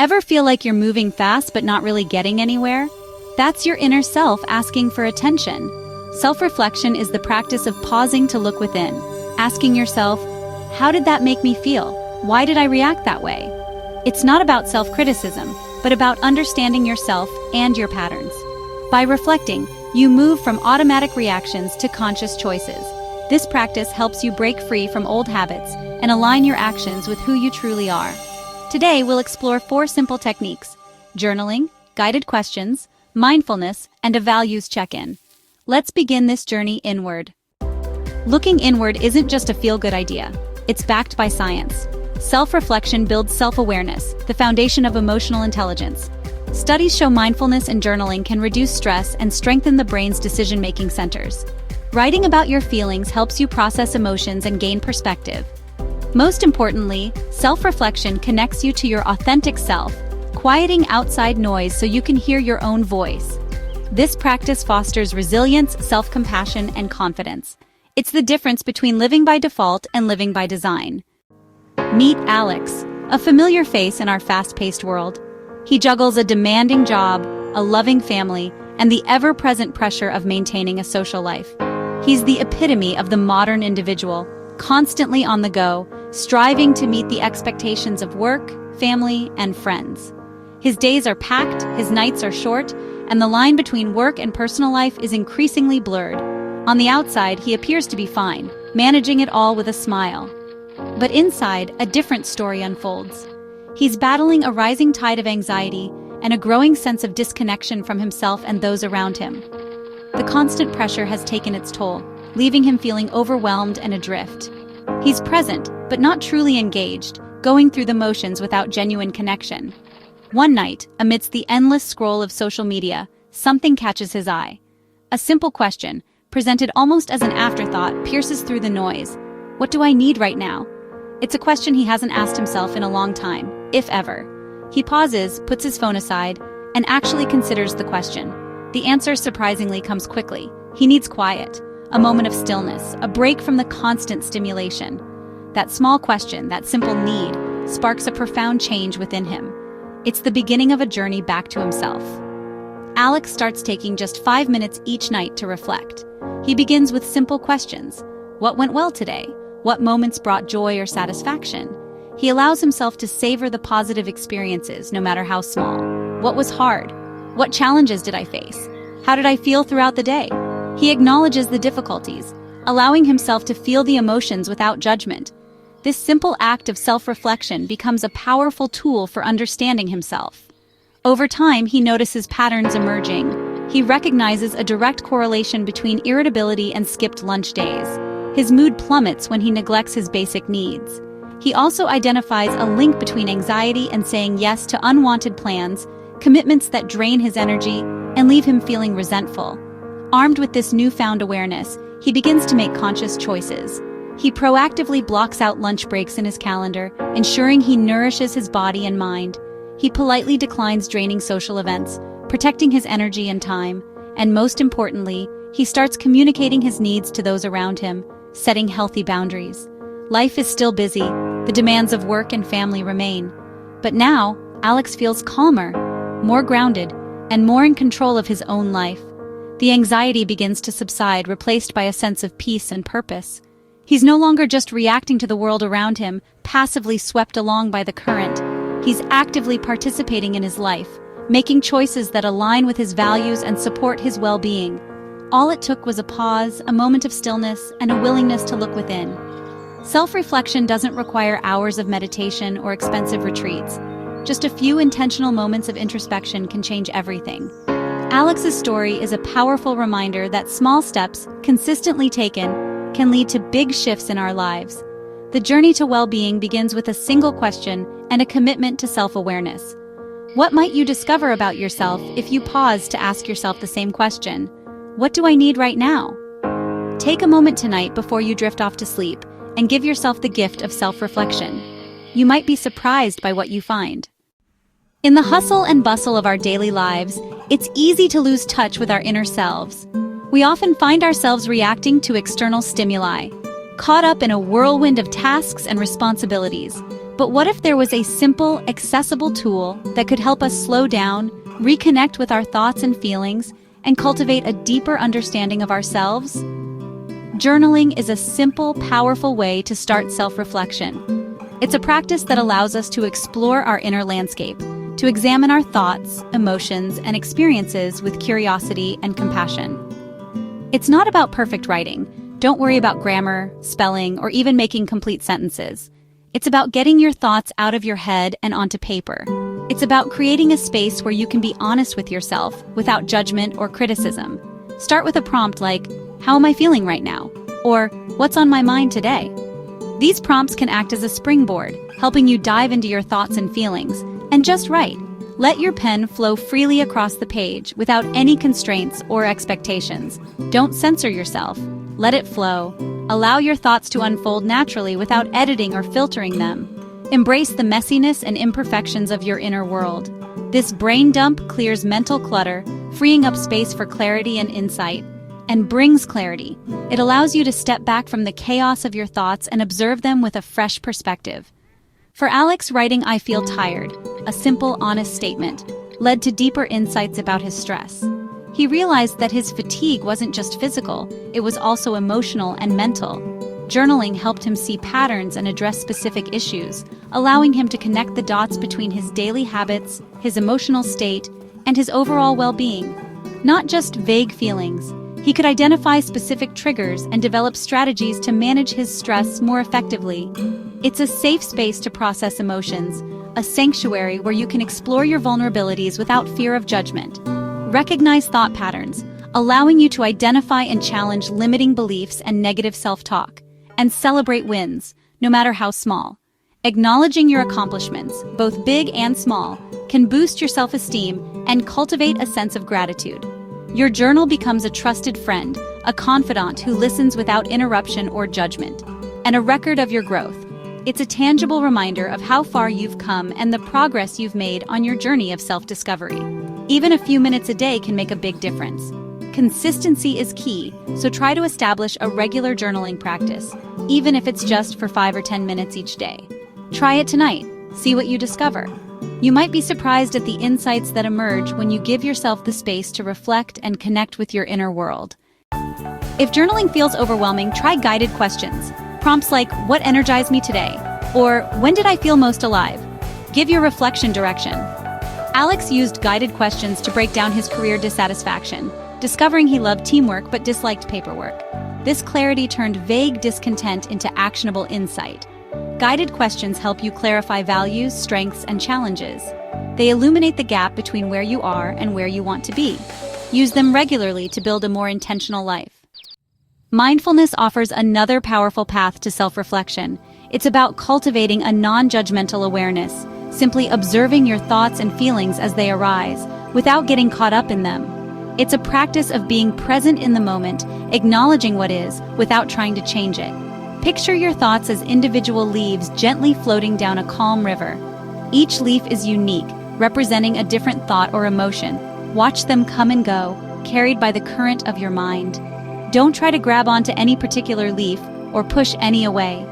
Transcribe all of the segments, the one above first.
Ever feel like you're moving fast but not really getting anywhere? That's your inner self asking for attention. Self-reflection is the practice of pausing to look within, asking yourself, how did that make me feel? Why did I react that way? It's not about self-criticism, but about understanding yourself and your patterns. By reflecting, you move from automatic reactions to conscious choices. This practice helps you break free from old habits and align your actions with who you truly are. Today, we'll explore 4 simple techniques: journaling, guided questions, mindfulness, and a values check-in. Let's begin this journey inward. Looking inward isn't just a feel-good idea. It's backed by science. Self-reflection builds self-awareness, the foundation of emotional intelligence. Studies show mindfulness and journaling can reduce stress and strengthen the brain's decision-making centers. Writing about your feelings helps you process emotions and gain perspective. Most importantly, self-reflection connects you to your authentic self, quieting outside noise so you can hear your own voice. This practice fosters resilience, self-compassion, and confidence. It's the difference between living by default and living by design. Meet Alex, a familiar face in our fast-paced world. He juggles a demanding job, a loving family, and the ever-present pressure of maintaining a social life. He's the epitome of the modern individual, constantly on the go, striving to meet the expectations of work, family, and friends. His days are packed, his nights are short, and the line between work and personal life is increasingly blurred. On the outside, he appears to be fine, managing it all with a smile. But inside, a different story unfolds. He's battling a rising tide of anxiety and a growing sense of disconnection from himself and those around him. The constant pressure has taken its toll, leaving him feeling overwhelmed and adrift. He's present, but not truly engaged, going through the motions without genuine connection. One night, amidst the endless scroll of social media, something catches his eye. A simple question, presented almost as an afterthought, pierces through the noise. What do I need right now? It's a question he hasn't asked himself in a long time, if ever. He pauses, puts his phone aside, and actually considers the question. The answer surprisingly comes quickly. He needs quiet, a moment of stillness, a break from the constant stimulation. That small question, that simple need, sparks a profound change within him. It's the beginning of a journey back to himself. Alex starts taking just 5 minutes each night to reflect. He begins with simple questions. What went well today? What moments brought joy or satisfaction? He allows himself to savor the positive experiences, no matter how small. What was hard? What challenges did I face? How did I feel throughout the day? He acknowledges the difficulties, allowing himself to feel the emotions without judgment. This simple act of self-reflection becomes a powerful tool for understanding himself. Over time, he notices patterns emerging. He recognizes a direct correlation between irritability and skipped lunch days. His mood plummets when he neglects his basic needs. He also identifies a link between anxiety and saying yes to unwanted plans, commitments that drain his energy and leave him feeling resentful. Armed with this newfound awareness, he begins to make conscious choices. He proactively blocks out lunch breaks in his calendar, ensuring he nourishes his body and mind. He politely declines draining social events, protecting his energy and time, and most importantly, he starts communicating his needs to those around him, setting healthy boundaries. Life is still busy, the demands of work and family remain. But now, Alex feels calmer, more grounded, and more in control of his own life. The anxiety begins to subside, replaced by a sense of peace and purpose. He's no longer just reacting to the world around him, passively swept along by the current. He's actively participating in his life, making choices that align with his values and support his well-being. All it took was a pause, a moment of stillness, and a willingness to look within. Self-reflection doesn't require hours of meditation or expensive retreats. Just a few intentional moments of introspection can change everything. Alex's story is a powerful reminder that small steps, consistently taken, can lead to big shifts in our lives. The journey to well-being begins with a single question and a commitment to self-awareness. What might you discover about yourself if you pause to ask yourself the same question? What do I need right now? Take a moment tonight before you drift off to sleep and give yourself the gift of self-reflection. You might be surprised by what you find. In the hustle and bustle of our daily lives, it's easy to lose touch with our inner selves. We often find ourselves reacting to external stimuli, caught up in a whirlwind of tasks and responsibilities. But what if there was a simple, accessible tool that could help us slow down, reconnect with our thoughts and feelings, and cultivate a deeper understanding of ourselves? Journaling is a simple, powerful way to start self-reflection. It's a practice that allows us to explore our inner landscape, to examine our thoughts, emotions, and experiences with curiosity and compassion. It's not about perfect writing. Don't worry about grammar, spelling, or even making complete sentences. It's about getting your thoughts out of your head and onto paper. It's about creating a space where you can be honest with yourself without judgment or criticism. Start with a prompt like, "How am I feeling right now?" Or, "What's on my mind today?" These prompts can act as a springboard, helping you dive into your thoughts and feelings. And just write. Let your pen flow freely across the page without any constraints or expectations. Don't censor yourself. Let it flow. Allow your thoughts to unfold naturally without editing or filtering them. Embrace the messiness and imperfections of your inner world. This brain dump clears mental clutter, freeing up space for clarity and insight, and brings clarity. It allows you to step back from the chaos of your thoughts and observe them with a fresh perspective. For Alex, writing "I feel tired," a simple, honest statement, led to deeper insights about his stress. He realized that his fatigue wasn't just physical, it was also emotional and mental. Journaling helped him see patterns and address specific issues, allowing him to connect the dots between his daily habits, his emotional state, and his overall well-being. Not just vague feelings, he could identify specific triggers and develop strategies to manage his stress more effectively. It's a safe space to process emotions, a sanctuary where you can explore your vulnerabilities without fear of judgment. Recognize thought patterns, allowing you to identify and challenge limiting beliefs and negative self-talk, and celebrate wins, no matter how small. Acknowledging your accomplishments, both big and small, can boost your self-esteem and cultivate a sense of gratitude. Your journal becomes a trusted friend, a confidant who listens without interruption or judgment, and a record of your growth. It's a tangible reminder of how far you've come and the progress you've made on your journey of self-discovery. Even a few minutes a day can make a big difference. Consistency is key, so try to establish a regular journaling practice, even if it's just for 5 or 10 minutes each day. Try it tonight. See what you discover. You might be surprised at the insights that emerge when you give yourself the space to reflect and connect with your inner world. If journaling feels overwhelming, try guided questions. Prompts like, "What energized me today?" or "When did I feel most alive?" Give your reflection direction. Alex used guided questions to break down his career dissatisfaction, discovering he loved teamwork but disliked paperwork. This clarity turned vague discontent into actionable insight. Guided questions help you clarify values, strengths, and challenges. They illuminate the gap between where you are and where you want to be. Use them regularly to build a more intentional life. Mindfulness offers another powerful path to self-reflection. It's about cultivating a non-judgmental awareness, simply observing your thoughts and feelings as they arise, without getting caught up in them. It's a practice of being present in the moment, acknowledging what is, without trying to change it. Picture your thoughts as individual leaves gently floating down a calm river. Each leaf is unique, representing a different thought or emotion. Watch them come and go, carried by the current of your mind. Don't try to grab onto any particular leaf or push any away.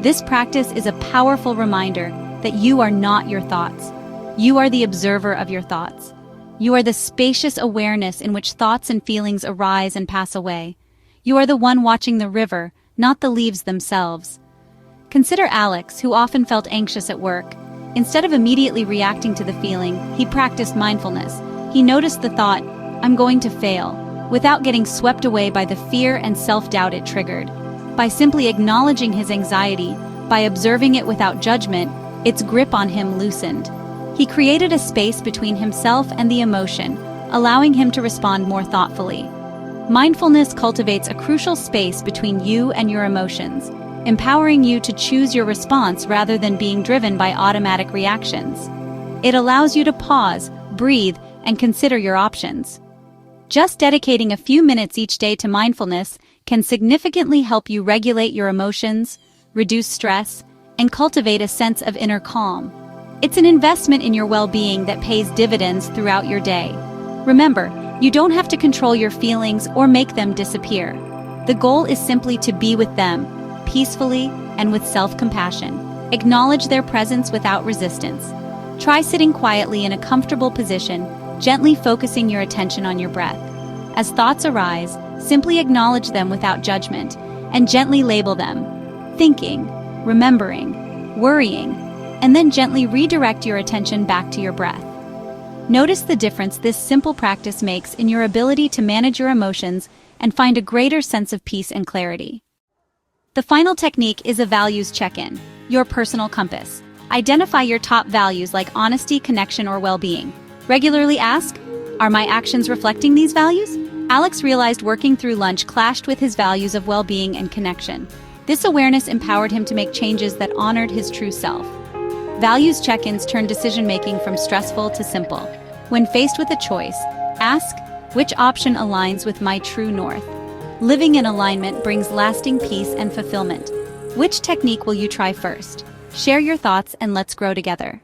This practice is a powerful reminder that you are not your thoughts. You are the observer of your thoughts. You are the spacious awareness in which thoughts and feelings arise and pass away. You are the one watching the river, not the leaves themselves. Consider Alex, who often felt anxious at work. Instead of immediately reacting to the feeling, he practiced mindfulness. He noticed the thought, "I'm going to fail," without getting swept away by the fear and self-doubt it triggered. By simply acknowledging his anxiety, by observing it without judgment, its grip on him loosened. He created a space between himself and the emotion, allowing him to respond more thoughtfully. Mindfulness cultivates a crucial space between you and your emotions, empowering you to choose your response rather than being driven by automatic reactions. It allows you to pause, breathe, and consider your options. Just dedicating a few minutes each day to mindfulness can significantly help you regulate your emotions, reduce stress, and cultivate a sense of inner calm. It's an investment in your well-being that pays dividends throughout your day. Remember, you don't have to control your feelings or make them disappear. The goal is simply to be with them, peacefully and with self-compassion. Acknowledge their presence without resistance. Try sitting quietly in a comfortable position, gently focusing your attention on your breath. As thoughts arise, simply acknowledge them without judgment and gently label them: thinking, remembering, worrying, and then gently redirect your attention back to your breath. Notice the difference this simple practice makes in your ability to manage your emotions and find a greater sense of peace and clarity. The final technique is a values check-in, your personal compass. Identify your top values like honesty, connection, or well-being. Regularly ask, are my actions reflecting these values? Alex realized working through lunch clashed with his values of well-being and connection. This awareness empowered him to make changes that honored his true self. Values check-ins turn decision-making from stressful to simple. When faced with a choice, ask, which option aligns with my true north? Living in alignment brings lasting peace and fulfillment. Which technique will you try first? Share your thoughts and let's grow together.